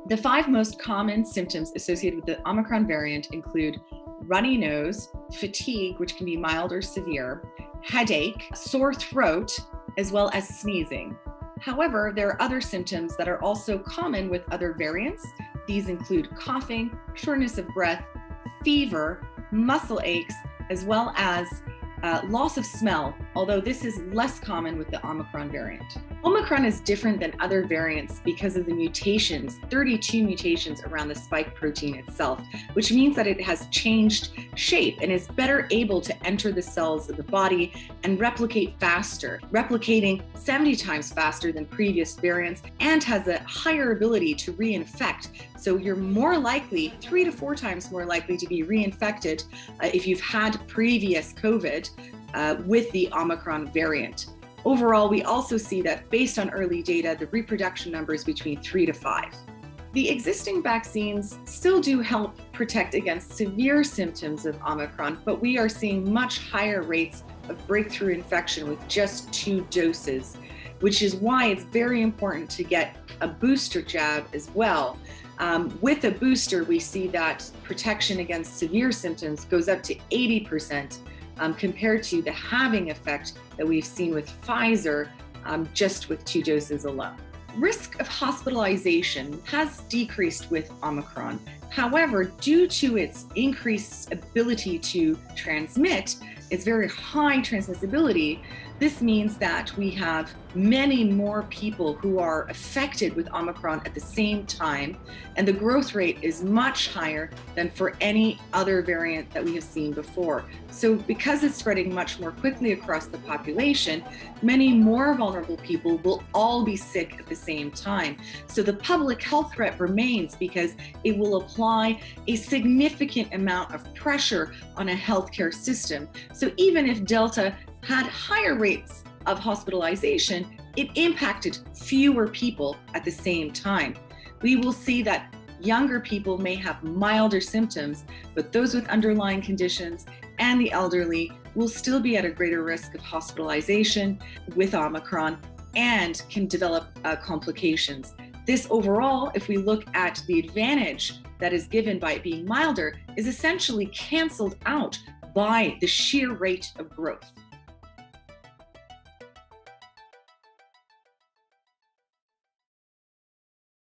The 5 most common symptoms associated with the Omicron variant include runny nose, fatigue, which can be mild or severe, headache, sore throat, as well as sneezing. However, there are other symptoms that are also common with other variants. These include coughing, shortness of breath, fever, muscle aches, as well as loss of smell, although this is less common with the Omicron variant. Omicron is different than other variants because of the mutations, 32 mutations around the spike protein itself, which means that it has changed shape and is better able to enter the cells of the body and replicate faster, replicating 70 times faster than previous variants, and has a higher ability to reinfect. So you're more likely, 3 to 4 times more likely to be reinfected if you've had previous COVID with the Omicron variant. Overall, we also see that based on early data, the reproduction number is between 3 to 5. The existing vaccines still do help protect against severe symptoms of Omicron, but we are seeing much higher rates of breakthrough infection with just 2 doses, which is why it's very important to get a booster jab as well. With a booster, we see that protection against severe symptoms goes up to 80%. Compared to the halving effect that we've seen with Pfizer just with 2 doses alone. Risk of hospitalization has decreased with Omicron. However, due to its increased ability to transmit, its very high transmissibility, this means that we have many more people who are affected with Omicron at the same time, and the growth rate is much higher than for any other variant that we have seen before. So because it's spreading much more quickly across the population, many more vulnerable people will all be sick at the same time. So the public health threat remains because it will apply a significant amount of pressure on a healthcare system. So even if Delta had higher rates of hospitalization, it impacted fewer people at the same time. We will see that younger people may have milder symptoms, but those with underlying conditions and the elderly will still be at a greater risk of hospitalization with Omicron and can develop complications. This overall, if we look at the advantage that is given by it being milder, is essentially canceled out by the sheer rate of growth.